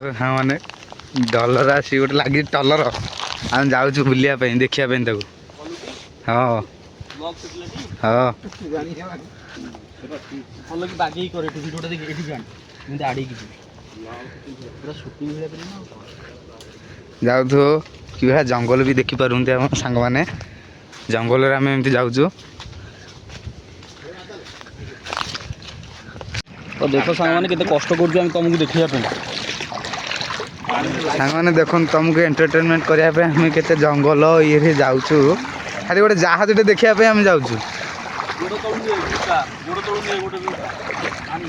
हाँ मैंने डलर आसी गोटे लगी टलर आम जाऊँ बुलिया देखा हाँ हाँ जाऊ कि भाई जंगल भी देखी पारती आम सांग मैंने जंगल आम एमती जाऊँ तो देख सांग मैंने केते कष्ट कर तुमको देखा सांग मैंने देख तुमको एंटरटेनमेंट करने आम के जंगल ये जाऊँ खाली गोटे जहाज देखा आम जाऊँ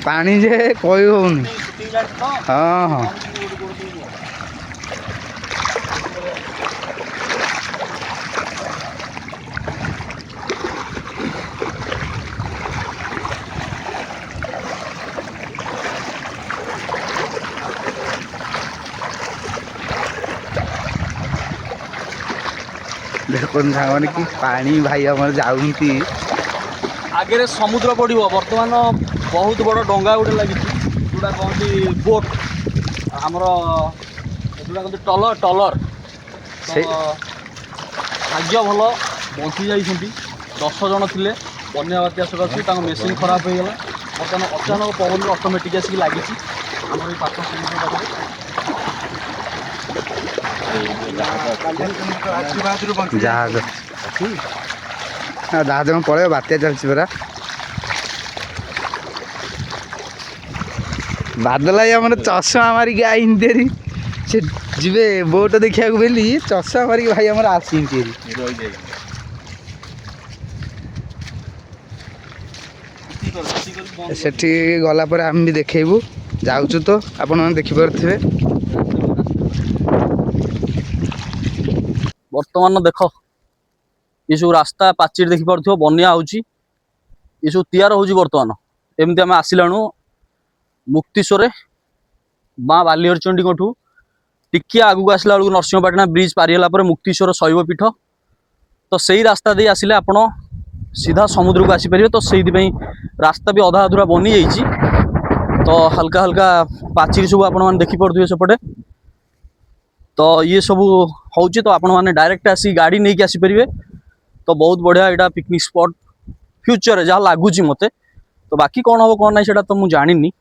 पानी जे कही होनी हाँ हाँ देखो सामने कि पानी भाई आम जाऊँगी आगे समुद्र पड़ो बर्तमान बहुत बड़ डंगा गोटे लगी जोटा कहती बोट आमर जोटा कहते टलर टलर भाग्य भल बंची जाइए 10 जन थे बन्या बात्या सकाशे मेसीन खराब हो गला बर्तमान अचानक पवन ऑटोमेटिक आसिक लगी आम पाख जहाज जहाज में पड़े बात्या चलती परा बादल आम चषमा मारिक आईनी से जीवे बोट देखा बेली चषमा मारिक भाई आम आसी सेठी गला पर आम भी देखेबू जाऊँ तो आपण देखिपे बर्तमान देख ये सब रास्ता पाचिर देखी पार्थ बनिया ये सब तैयार हो बर्तमान एमती आम आसलाणु मुक्तिश्वर माँ बालीहरचंडी टिके आगू आसला बेलू नरसिंहपाटना ब्रिज पारिगला मुक्तिश्वर शैवपीठ तो सही रास्ता दे आसिले आपण सीधा समुद्र को आसीपर तो से रास्ता भी अधा अधूरा बनी जाइए तो हल्का हल्का पाचिर सब आपण देखी पारे सेपटे तो ये सब हूँ तो आपण मैंने डायरेक्ट आसी गाड़ी नहीं आसीपर तो बहुत बढ़िया यहाँ पिकनिक स्पॉट फ्यूचर जहाँ लगुच मत तो बाकी कौन हम कौन ना से तो मुझे जानी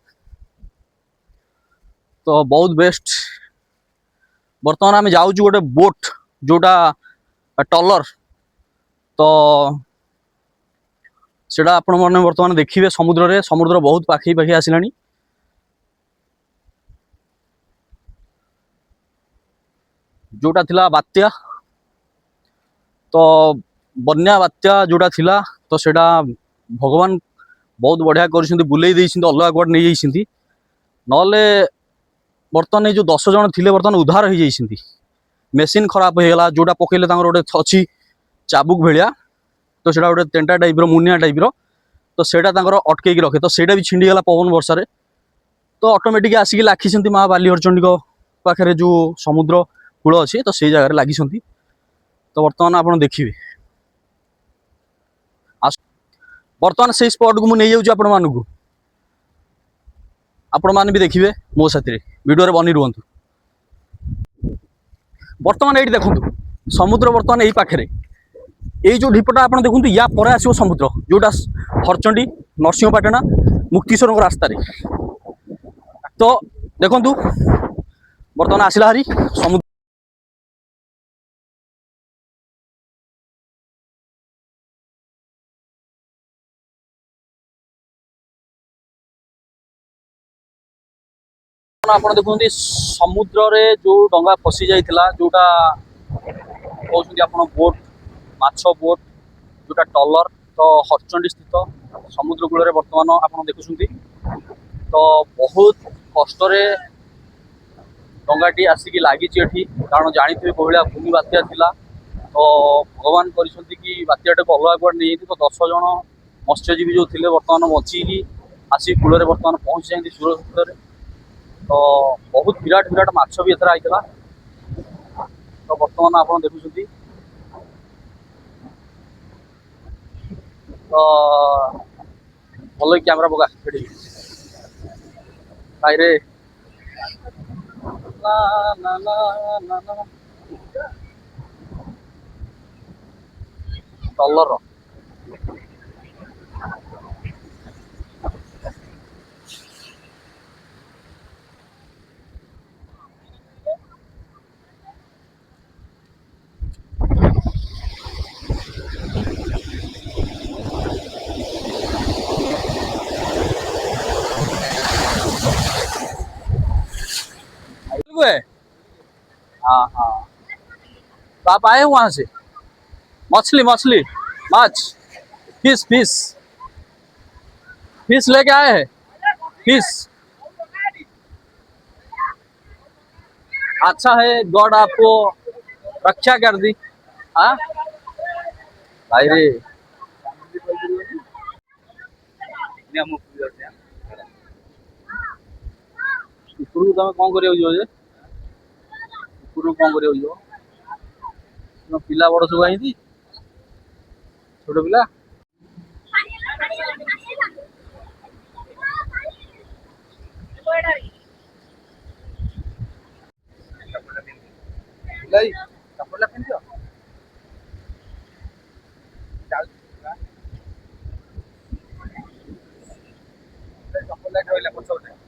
तो बहुत बेस्ट बर्तमान आम जाऊँ गोटे बोट जोटा टलर तो सेटा आपण मैंने बर्तमान देखिए समुद्र बहुत पाखे पाखे आसला जोटा थिला बात्या तो बन्या बात्या जोटा थिला तो सेटा भगवान बहुत बढ़िया कर बुले अलग कुआड नहीं जाइए नले बर्तमान जो 10 जन थे बर्तमान उद्धार हो जाइए मेसीन खराब होगा जोटा पकड़े गोटे अच्छी चाबुक भाया तो सेटा गोटे तेंटा टाइप मुनिया टाइप तो सेटा अटकई रखे तो सेटा भी छिंडीगला पवन वर्षा तो ऑटोमेटिक आसिक लाखी माँ बालीहरचंडी पाखे जो समुद्र कूल अच्छे तो से जगह लगी तो बर्तमान आप देखिए बर्तमान से स्पॉट को मुझे नहीं आपण मानू आपण मैंने भी देखिए मो साथी वीडियो बनी रुहतु बर्तमान ये देखूँ समुद्र बर्तमान यही पाखे ये जो ढीपटा आप देखूँ या पर आसो समुद्र जोटा हरचंडी नरसिंहपाटना मुक्तिश्वर रास्तार तो देखु बर्तमान आसला हारी समुद्र आप देखते समुद्र रे जो डंगा फसी जाइला जोटा कहते आप बोट माछ बोट जोटा टलर तो हरचंडी स्थित समुद्र कूल बर्तमान आप देखुं तो बहुत कष्ट डंगाटी आसिक लगी कारण जानी कोहलिया भूमि बात्या थिला तो भगवान कि बात्याटा को अलग कुआड नहीं तो 10 जन मत्स्यजीवी जो थे बर्तमान बची आसिक कूल बर्तमान पहुँची जाती सुरक्षित तो बहुत विराट विराट माछ भी एथर आईला तो बर्तमान आप देखुं तो भल कैमरा पका भाई না না না না ଡଲର हुए। हाँ हाँ तो आप आए हो वहां से मछली मछली माछ फिश फिश फिश लेके आए हैं फिश अच्छा है गॉड आपको रक्षा कर दी हाँ भाई रे ଉପରକୁ ତମେ କଣ କରିବାକୁ ଯିବ ଯେ ଉପରକୁ କଣ କରିବାକୁ ଯିବ ତମ ପିଲା ବଡ ସବୁ ଆଇନ୍ତି ଛୋଟ ପିଲା ପିଲାଇ ଚପଲ ପିନ୍ଧିବ ଚପଲ ରହିଲା ପଛ ଗୋଟେ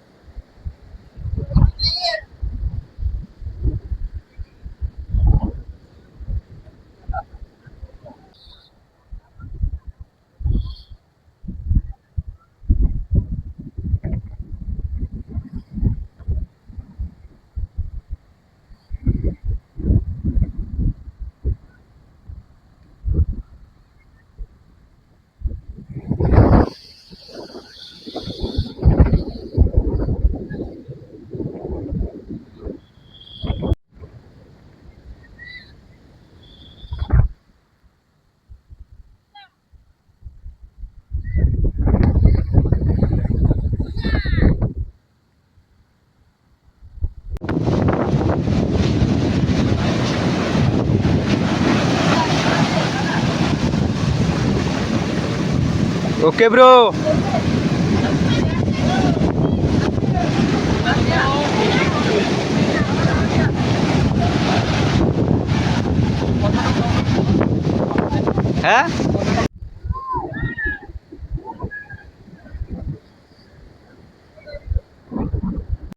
ओके ब्रो है